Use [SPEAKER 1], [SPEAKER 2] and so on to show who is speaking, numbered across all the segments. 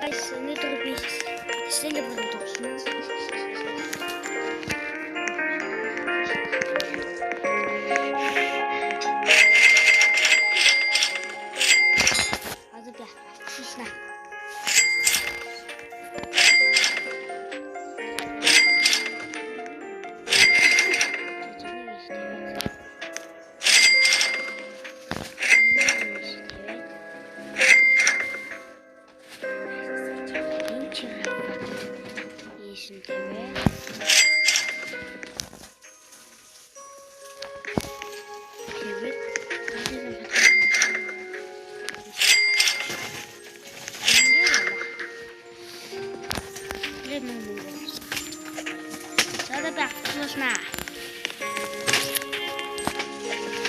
[SPEAKER 1] Өнөөдөр би стенд болон тоглоно. Одоо би авчихсан.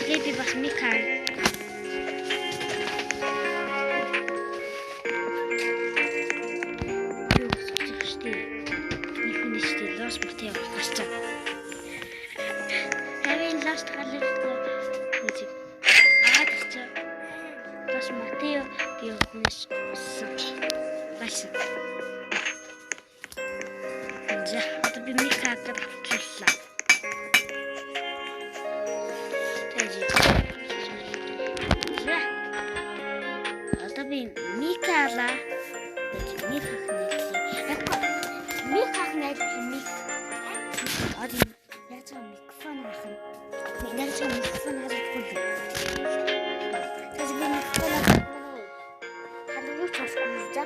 [SPEAKER 1] Леди бас микан. Лос Матео гасчаа. Хэвэн ласт халигтай үгүй. Агачаа. Лос Матео биохнес байсан. За, одоо би микаатаа авчихлаа. За. Одоо би микаала. Один яцаа микрофон ахын. Яцаа микрофон харахгүй. Тэсгүй микрофон харахгүй. Халууч авахгүй за.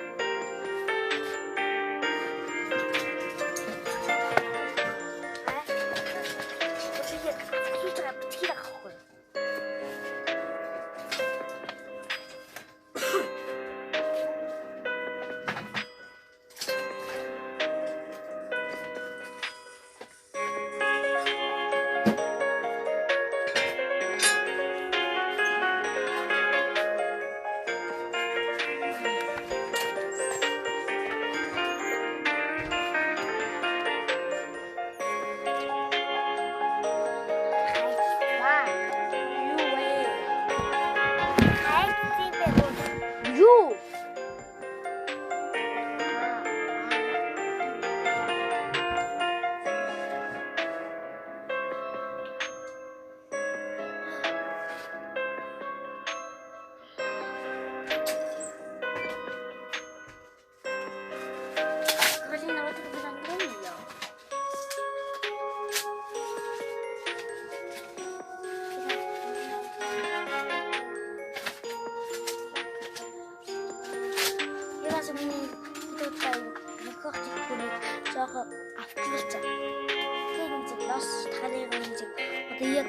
[SPEAKER 1] Жохо авчлаа. Тэгээд лос талыг нэг одоо яг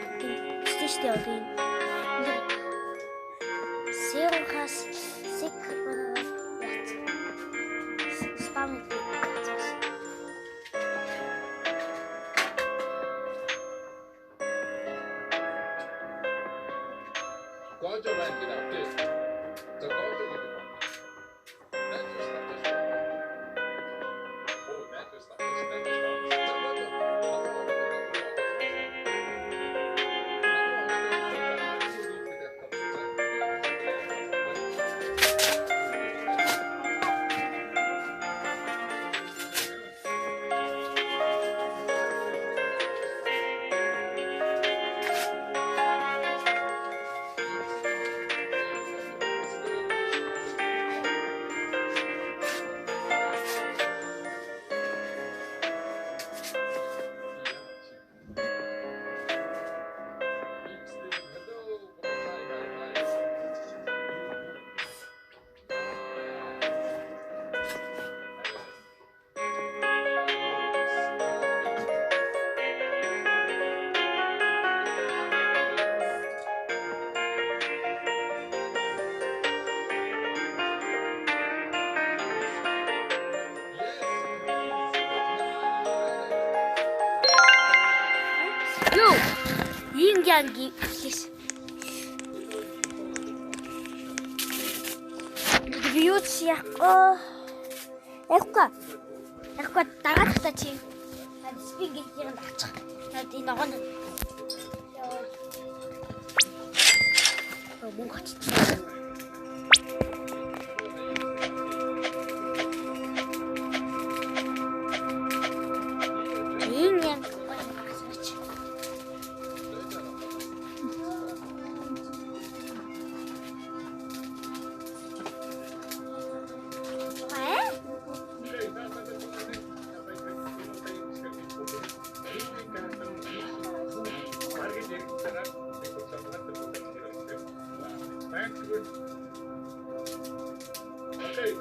[SPEAKER 1] тийштэй одоо энэ серхас секбона яц. Спам.
[SPEAKER 2] Gojo bank in update. The Gojo bank.
[SPEAKER 1] Янги лес. Бьются яко. Яко тагаадахтаа чи. Спинг гэрэн авчих. Наад энэ ногоон. Мөн хаччихсан.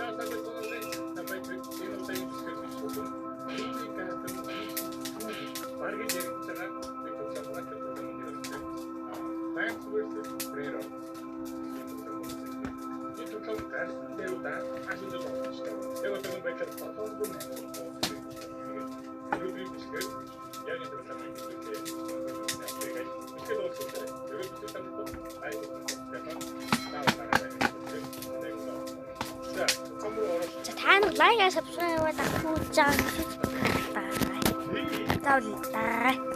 [SPEAKER 2] Não, sabe quando vem? Também tem não tem desculpa. Ninguém quer ter um barulho de será? Depois já vai ter um dia. Thanks versus Brero. Isso que eu quero perguntar, ajuda a eu também vai querer falar do meu. Eu vi biscoito, e a gente vai também porque
[SPEAKER 1] 자, 다음은 라이가 접수해와 닭고장 따라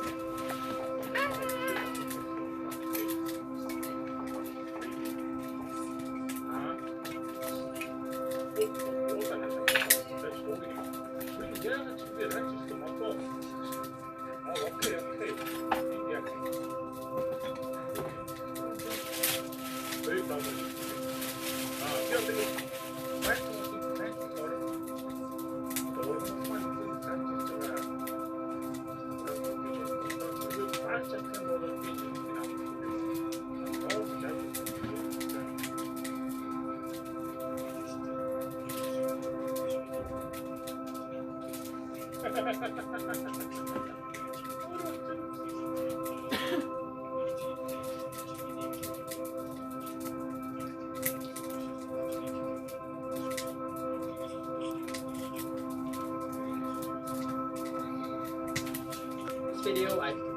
[SPEAKER 3] Video I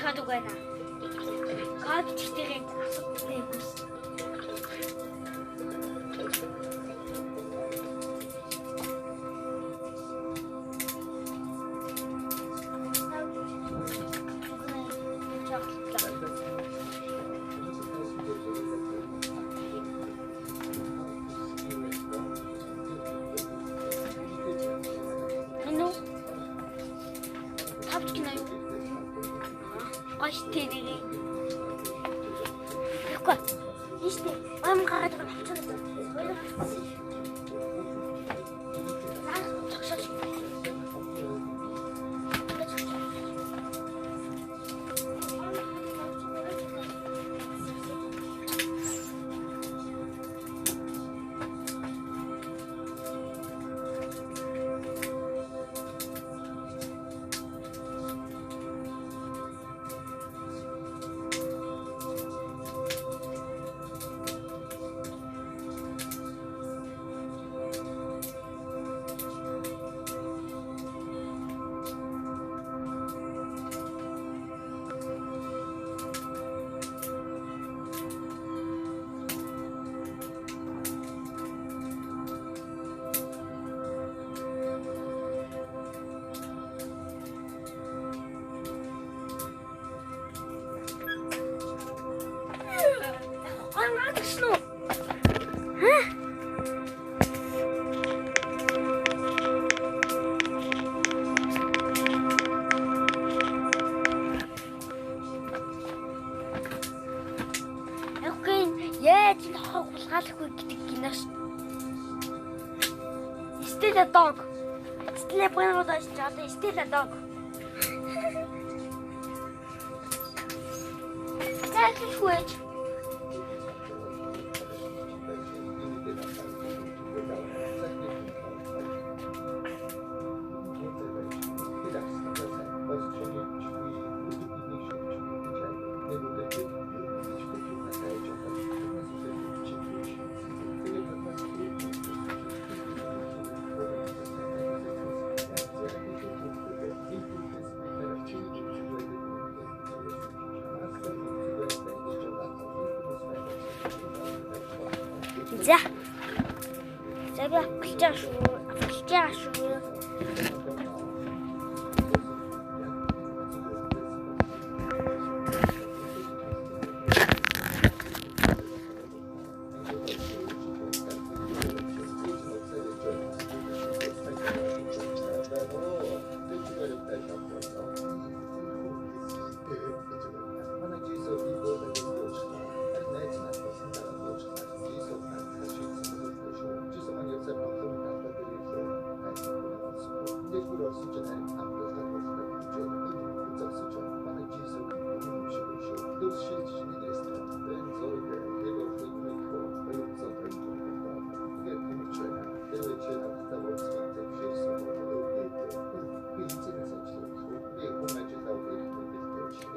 [SPEAKER 3] 가도 가나 가도 뒤들에 내고 아시테들이 그거 이시테 마음 가가지고 합쳐졌어. 나는 적셔지.
[SPEAKER 1] Кинош. Still a dog. Still a понял, да, сейчас. Still a dog. Так и хочешь. За. Сега авчирч шүү.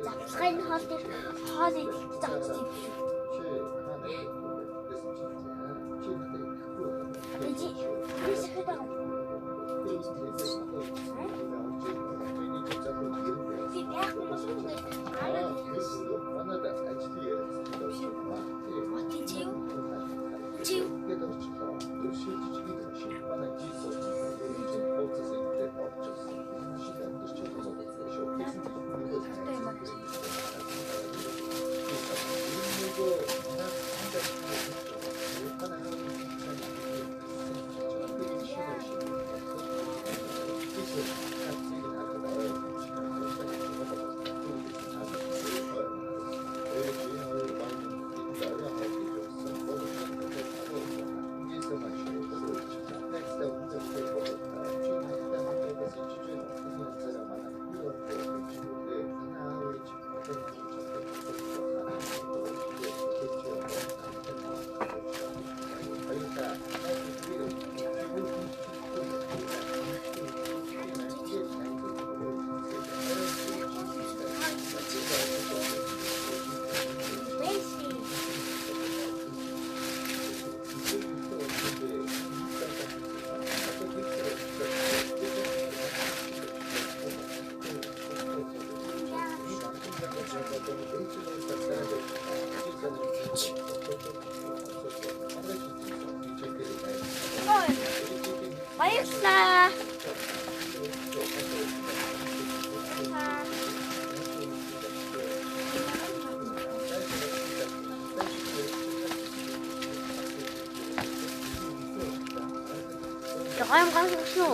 [SPEAKER 1] Завсгын хоолыг зогсчих. Баярлалаа. Гайм шүү.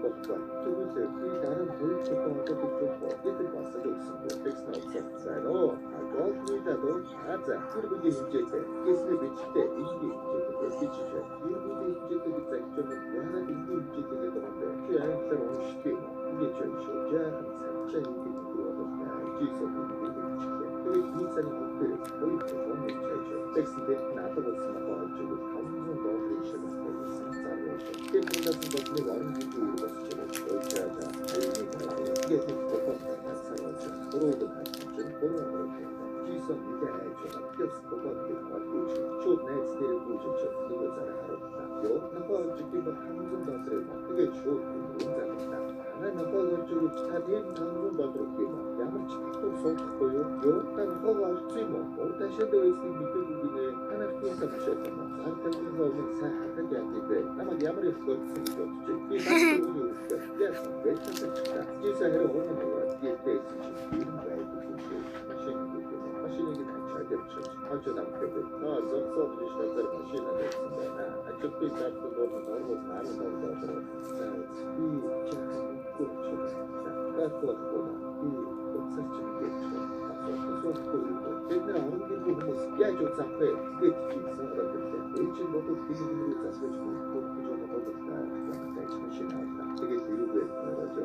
[SPEAKER 4] Bakka, tuğse, idarın büyük tutamda tuttu. Getir basa döksün bu. Teksin olsa. Sen o, akal kuyda da haza. Bir bu gelinecekte. Kesme biçikte, ilgi inecekte. Geçişe. Bir bu gelinecekte bir takçımın. Yana ilgi inecekte de tamamda. Şu ayaklar onu şikiyor. Geçiyor şey. Cahın sen. Çayın kuruyorlar. Cisa ilgi inecekte. Ve insanın mutları. O yüzden onu çayıyor. Teksin de nato basına bağlıcılık. Hamzun bağlı işlemez. Kendimden bakımı varım bir duyuru basacağım. Ölçeceğim. Elini tanıdığı. Yetim kapatmadan sanatçı. Orada tanıtıcı. Orada bırakıyorum. Cüzdan bir de ayçalar. Yapsı kapatıyor. Bakıyorsun. Çok net isterim bulacak. Nıgı zarı harapta. Yok. Nafa önceki bak hamzun dağıtırma. Nıgı çok bulduğun zaten. Ana nafa önceki tabiyen hamzun dağıtırma. Yağmur çıkıp soğuk koyuyor. Yok. Nafa varçıyım. Orada şeyde öylesine bir güne. Anarkiye kapışıyor. Arkamızda olmak sahada geldiğinde ama yağmur yapısı tutacak. Bir başka oluyoruz da. Dersin ve kasa çıkta. Cezayir'e olmamalı. Diyette için bir gayet düşünce. Maşine giden çayda çalışır. Acıdan köpü. Zor zor işlerler maşine dersin. Açık bir tarafta doğru olmasın. Arada doğru. Bir çayın kurçuk. Akıllı ona. Bir saçını geçiyor. Zor koyuyor. Kendine ağrım bir bulunması. Gerçek saklı. Geçici sanırım. için 모두 비밀을 가지고 구조가 얻었다. 양자의 정신이 없다. 되게 교육을 말하죠.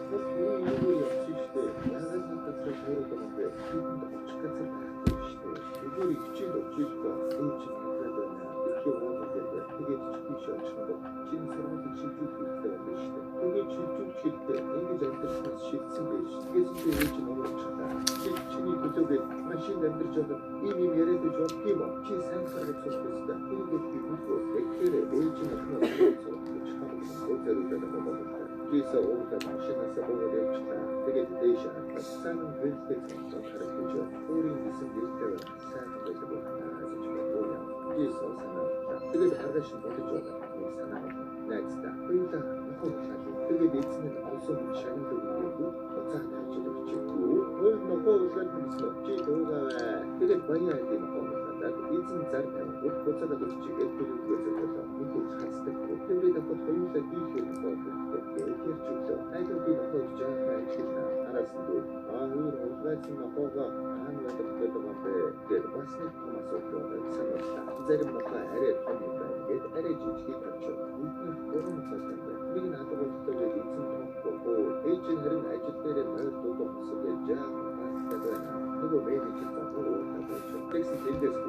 [SPEAKER 4] 그 교육을 역시 시대 야간한 것을 배우는 건데 지금도 어떻게 시대 이걸 입지도 지가 그렇지 않다거나 이렇게 오는 게 그게 죽기 시작하는 거 진서로 질주 있다는 시대 그게 질주 칠때 이게 잘못된 시스템이 시스템이 되지 못한다. 신이 그쪽에 마신들 저는 이미 예를 들어 기본 신상사를 속했다. 그리고 그리고 백혈의 매일증을 하나서 모델을 되는 거거든요. 그래서 오후가 마시는 사고가 되었다. 되게 대시한다. 싸는 왼쪽에서 가르쳐줘. 우리 무슨 일대를 사는 것을 하나 해주면 뭐냐. 그래서 사나웠다. 그게 다르신 모두 저는 사나웠다. 넥스다. 그러다 나오는 사실. 그게 내치는 어서 무시하는 거고 어차 가르쳐도 좋고 뭘 먹고 오시는 무슨 지도가 그게 많이 알 때는 겁니다. 이쯤 자르면 보자가 높지 애들을 위해서 이게 사스tek고 우리가 또 더유사 뒤에는 거 이렇게 죽죠. 아이들이 먹고 주장을 해주나 알았습니다. 우리 어디가지만 거가 하나도 그래도 막대 그래도 마스네 토마스 오프가 생겼다. 이제는 뭔가 아래 터진다. 이게 아래 지지기 같죠. 우리는 그런 것인데 우리는 나도 그때 이쯤 보고 에이진 흐름 아이즈 때는 말도 또 속에 자 맞다거나 그거 매일 짓다고 하죠. 텍스 딜데스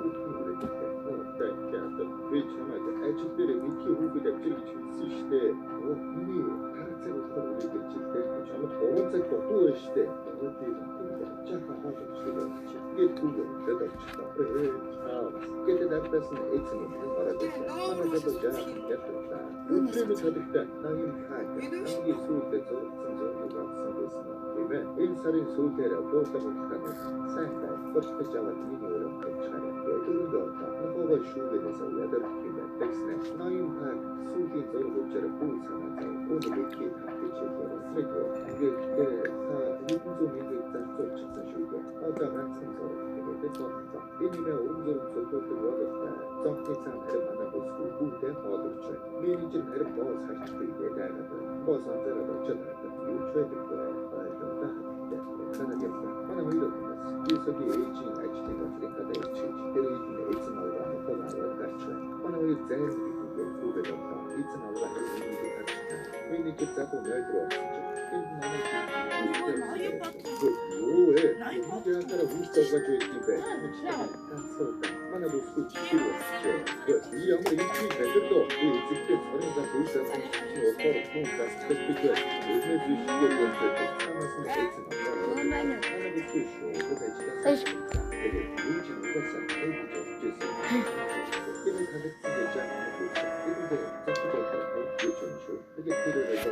[SPEAKER 4] ve çamaşır açıkları iki hukuku yapacak işte o ini karakter konuyu geçti ama doğruca koktu işte o değil çaka hafif işte get kugu da çıktı get adaptasyon etsin aradı ama da yaptı üstüne tadıkta nayım kaydı hangi soğukta zorunda sanıyorsun ve insanın soğuklara doğru çıkanı sen de başka cevap bilmiyorum çıkarım 그런 거 없다. 너가 쉬우게 돼서 여덟 개면 백스네. 너희 한 수기 zor고처럼 보이잖아. 오늘 이렇게 답게 제대로 스매트. 이게 그때 다 일본 민족 작전 측사 쉬우게. 어떤 한 생서로 되게 됐었다. 이님의 오른쪽 soldatı vardı. Zaten her 만나보고 무대 얻었죠. 매니저 her 뭐 사실이 대단하다. 뭐 산자라도 전하다. 유추해줄 거야. 좀 하나게 하나 이렇게 이석이 에이지 아이치가 아프리카다 에이치 데리는 에이치 나오라 하고 나와 같이 하나의 제일 이게 고백했다 에이치 나오라 하는 의미가 같다 왜니 집자고 날 들어왔지 뭐에 우리가 따라 우스터가 되었기에 깜짝이야 하나 놓고 치료했죠 이 영어 인기 배들도 이 집게 서른가 돌자고 어떠로 통과 스펙트가 요즘에 주시게 되었을 때 참았으면 에이치 나오라 하나 놓고 있어 되게 인지 못했어 에이치 이를 가득하게 잡고 이런데 적극적으로 요청쇼 이게 필요해서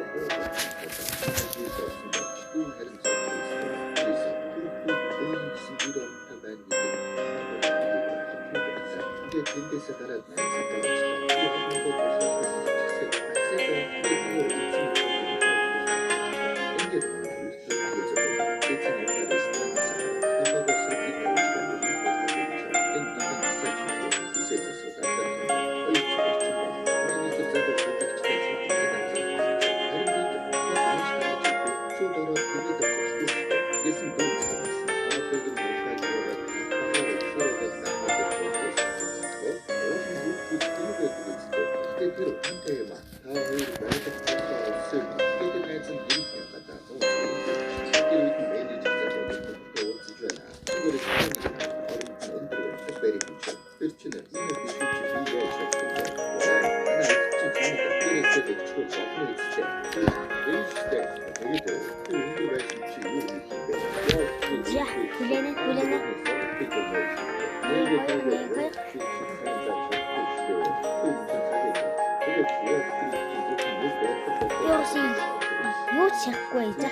[SPEAKER 1] юу чадахгүй за.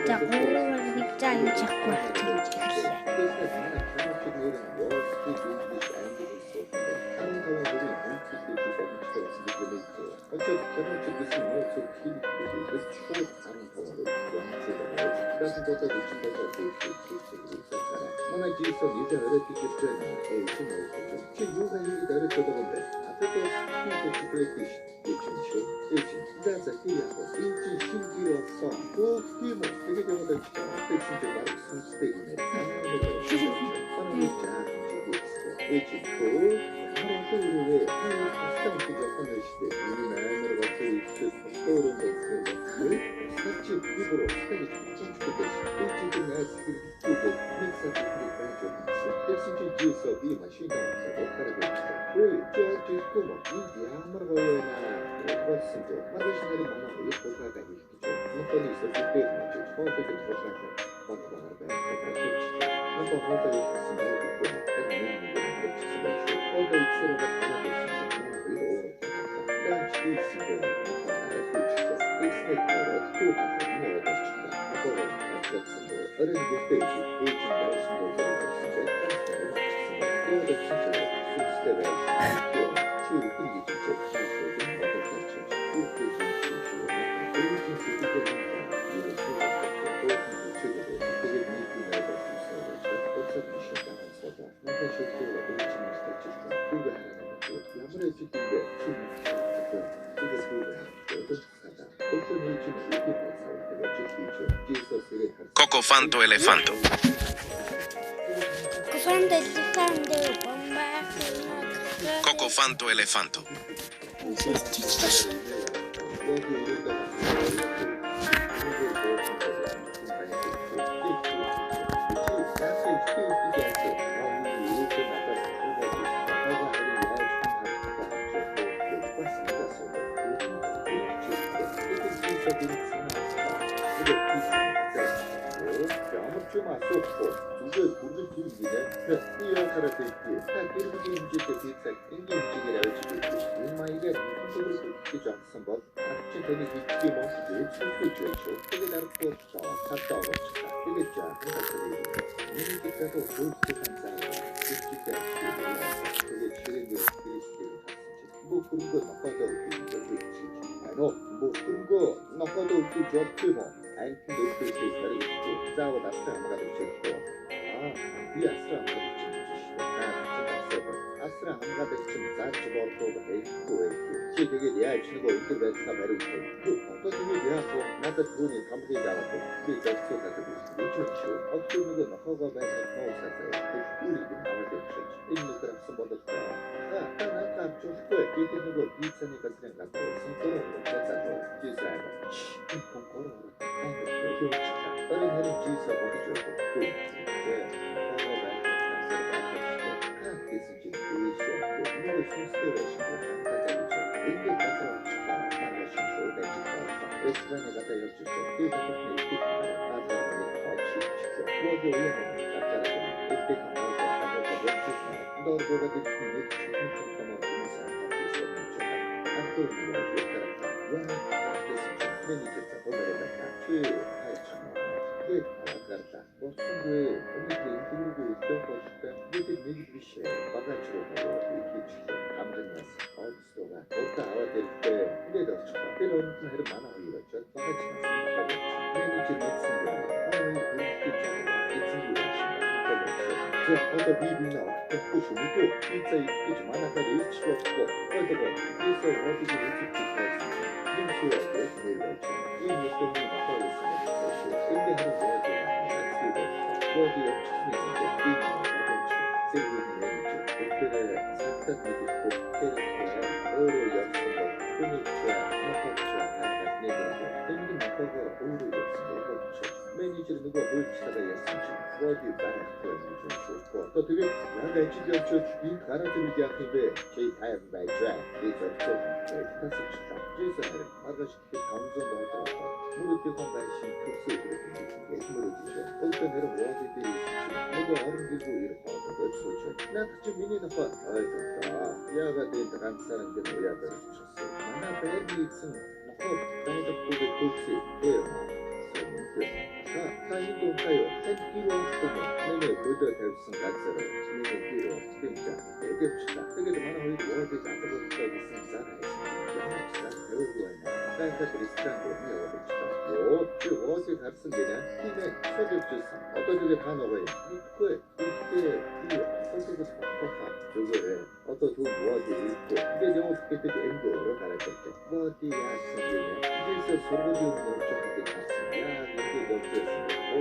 [SPEAKER 1] За гурван за юу чадахгүй.
[SPEAKER 5] Cocofanto elefanto. Cocofanto elefanto.
[SPEAKER 4] 인수하고 내려죠. 이 뉴스는 나빠졌으면 사실 인대하는 워드가 낙스가 워드 역치스는데 이나가 던져 세부는 내리죠. 그들의 산뜻하게 캐릭터에 어로 역성과 꾸니트와 마법과 하나 내려고 힘든 마법과 어로 역성을 멈춰 매니저는 누가 뭘 찾아야는지 워드 바라크는 좀 좋고 또 되게 나가 지겹죠. 이 가라들이지 않는데 저희 다양한 말자 이 접촉 타스치다 제사를 아가씨께 감정도 하더라고 무릎 떼고 말씀 급수에 들어있는 게 무릎이죠. 어떤 애는 워드들이 있지 누가 어른들고 이렇게 하는 걸 소죠. 나 그쯤 미니는 봐 아이고 야가 된다 간 사람들 뭐야들을 쳤어 만나 배기 있음 먹고 나이도 보게 볼지 해요 타인동가요 햇기로 쓰면 내내 보다 될순 간사로 진행의 기로 스팸자 애ገብ시다 되게도 많아 보이고 워드지 않다보니까 무슨 사나이지 영업시다 배우고하나 딴사들이 스탄도 미워버리시다 쭉 워드 같은 데냐 힘에 서접주사 어떠하게 다 넣어요 이거에 이때 이 어서도 바꿔봐 저거를 어떤 두 워드 있고 이게 영어 듣게 되게 앵도로 가르칠 때 워드야 생기네 이제서 소고기 없는 업적하게 갔습니다 야 이거 넘겼습니다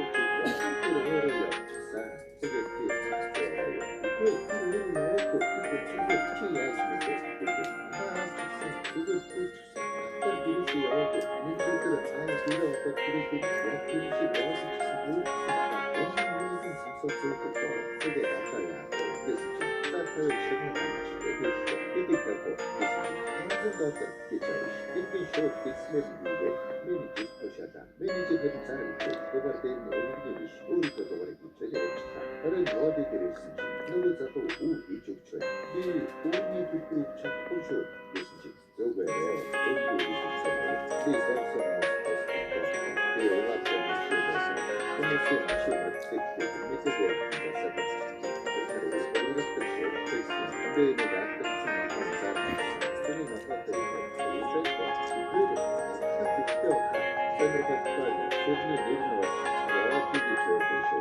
[SPEAKER 4] 매니저 대신 사람인데 도발되는 어린이들이 우리도 도발했기 전에 없다. 다른 워드들을 쓰지 누구자도 우리 죽죠. 이 우리 두고 잡고쇼 있으지 저거에 우리 죽잖아요. 이 성성을 이 영화처럼 시험에서 코미스의 시험을 특히 미세계 가사가 바로 이렇게 시험을 근데 내가 같은 검사 스토리 마파트리고 이사이고 그들을 참 좋게 생각했다니 세분이 내리는 것이 되게 좋아하죠.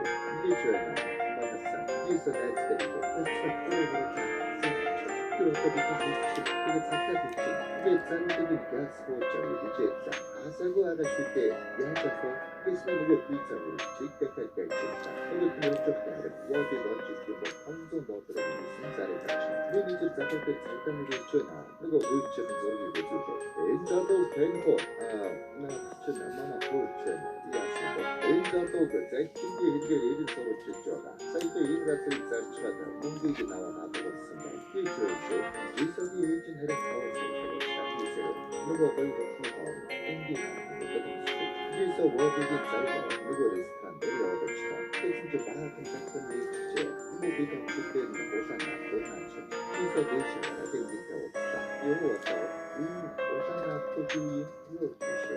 [SPEAKER 4] 이게 좋아하는 맞았어. 이에서 날 때리고 참 오래오래 그렇게 믿기 이게 답답했지. 이게 자르되니까 스포츠를 유지했다. 가사고 아가씨 때 야자고 그래서 누구 비자고 직격할 때 있다. 이것도 왼쪽다를 워드 멋지고 감정 넣어들어가는 순자를 같이 매니저 잡을 때 잠깐이고 있잖아. 누가 의적인 소리를 해주게 엔자도 된거 나 진짜 나만한 보였잖아. 이해하시고 엔자도 그 잭킹기 이게 예를 서로 찢어가 사이트 인가스를 잘치하다 공격이 나와 나버렸습니다. 이게 저였죠. 일석이 일진 해력 파워스를 시작했어요. 누가 걸고 풀어가면 공기가 나는 그래서 워드긴 짧아 누구 리스트한 내려오더치다. 진짜 많은 작품이 있지. 무기동 그때는 오산나 그렇죠. 그래서 대신 알아듣니까 없다. 요거서 오산나 토주의 요주시에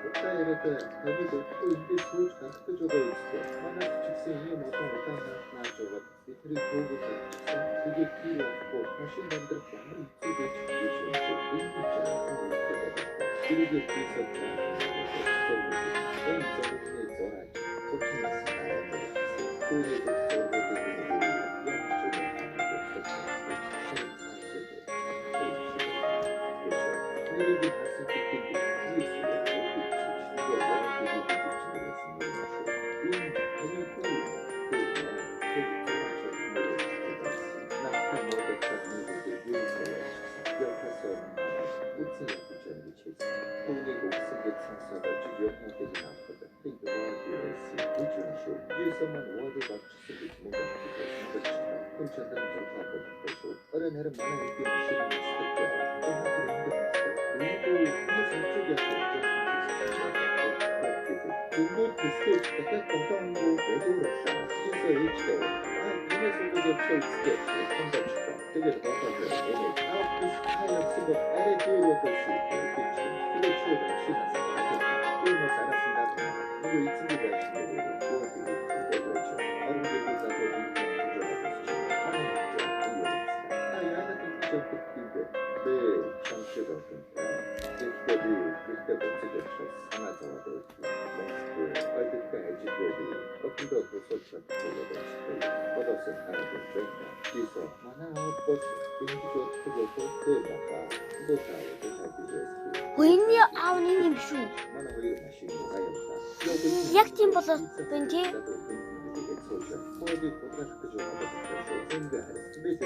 [SPEAKER 4] 오타에르데 가지고 또 인데 소주 같은 저거 있어. 만화 직생이 모두 오산나 나 저거 이틀이 도구가 직생 그게 필요하고 머신단들 아무리 이쪽에 집중해서 인기잖아. 그리고 비슷한 어린애는 많은 인기 마시는 스타일이야. 또 그리고 이쪽에 중국 디스크 같은 감성도 외도로서 시서 H도 이메소도 겹쳐 있게 선택시켜 되게 더하게 얘네 비슷하여 쓰고 아래 뒤로 볼수 있게 그치 이게 추억을 신나서 게임을 잘하신다거나 이거 이 친구가 신뢰를 보여드리고 그렇죠. 어른들도 자도 인기 구조가 됐죠. 정치가 그때 못쓰겠어. 하나 더 모스크 어디까 에지고비 더 도서적 보여도 얻어서 하나도 된다. 그래서 만화버스 인기도 크고도 대마가 또 다오도 자기도
[SPEAKER 1] Военные авны юм шүү.
[SPEAKER 4] 만화의 맛이 뭐가였다.
[SPEAKER 1] Яг тийм болоод байна тий.
[SPEAKER 4] 모두 고등학교 좀 와봤다. 생각해. 근데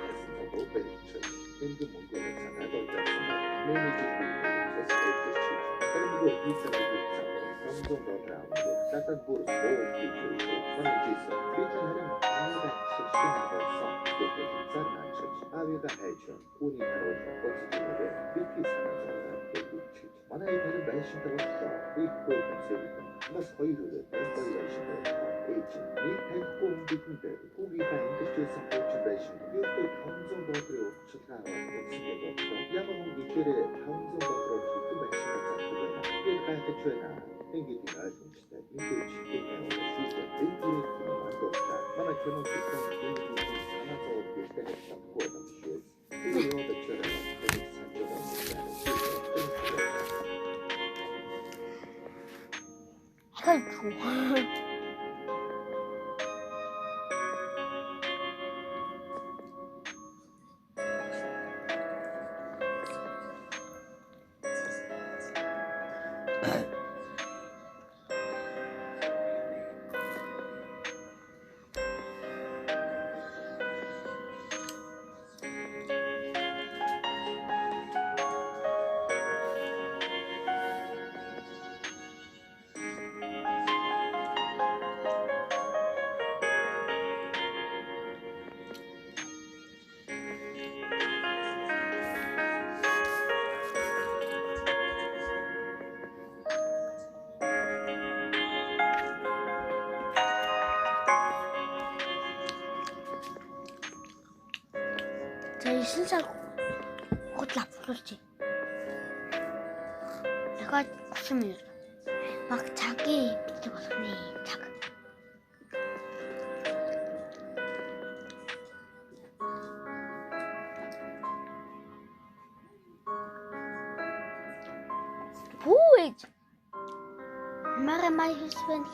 [SPEAKER 4] 저도 다 못되게 Manayı benim ben şimdi başta ilk koydum ama soylu를 Eğitim, pek 공기인데 고기가 인덕지에서 고추배신 이것도 감성적으로 좋다는 것인데 야망은 이들의 감성적으로 기쁨의 시간을 잡고나 이들과 대처나 행기가 중시대 인도 지금의 수세 일부의 기능만 뒀다 만약 그는 특정 인물이 하나서 비슷해 잡고 넘쉬 이들의 대처나 대립 산조가 문제하는
[SPEAKER 1] 이걸 좋아. 제일 신사고 그것도 나쁘겠지. 내가 무슨 막 자기 밑에 벗어니 작은 보이지. 말에 많이 했으면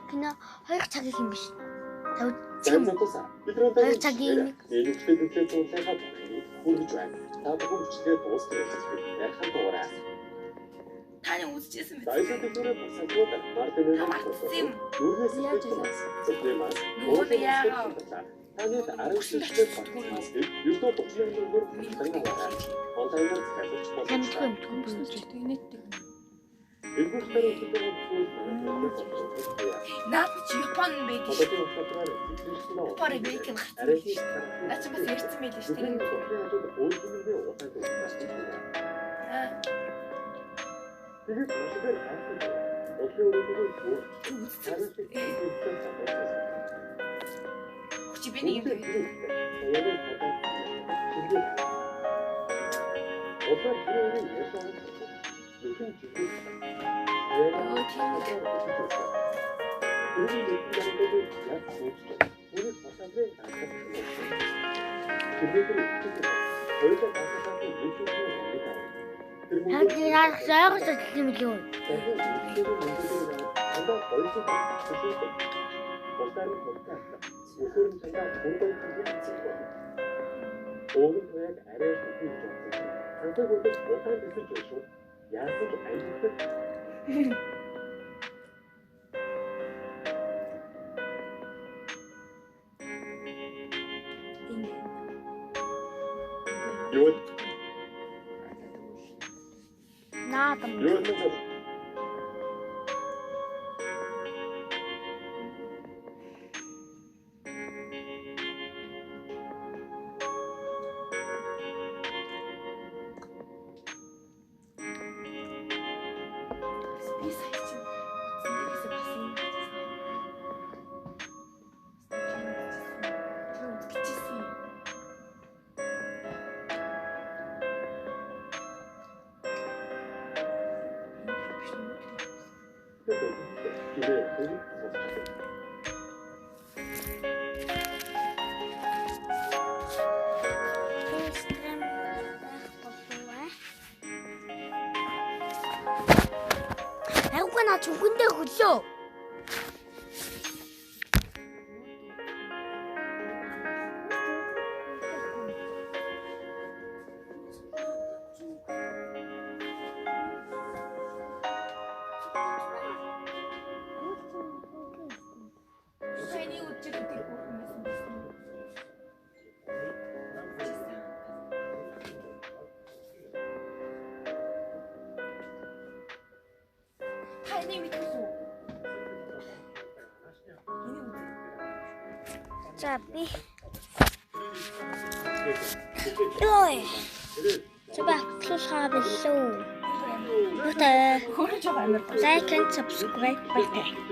[SPEAKER 1] 그냥 허약하게 생겼어. 지금 허약하게
[SPEAKER 3] Таны үзчихсэн мэт. Нөгөө яагаа
[SPEAKER 1] 햄스크림 통분지.
[SPEAKER 3] наад чи Япон байдаг шүү. Япон бейкэн хатсан байдаг шүү. Наа чи бас ярьсан байдаг шүү. Чи би нэг юм
[SPEAKER 1] 난 쌀국수 지금 좋아. 나도
[SPEAKER 3] би сая чи нэгээс бас юм. Тэгчихсэн.
[SPEAKER 1] 애국가 나 죽은데 그죠?
[SPEAKER 3] Саяны үдчихэд тэр бүхэн байсан. Таны мэдхүү.
[SPEAKER 1] За би. Ой. Subscribe to
[SPEAKER 3] Хөрөж байгаа амар.
[SPEAKER 1] like and subscribe right there.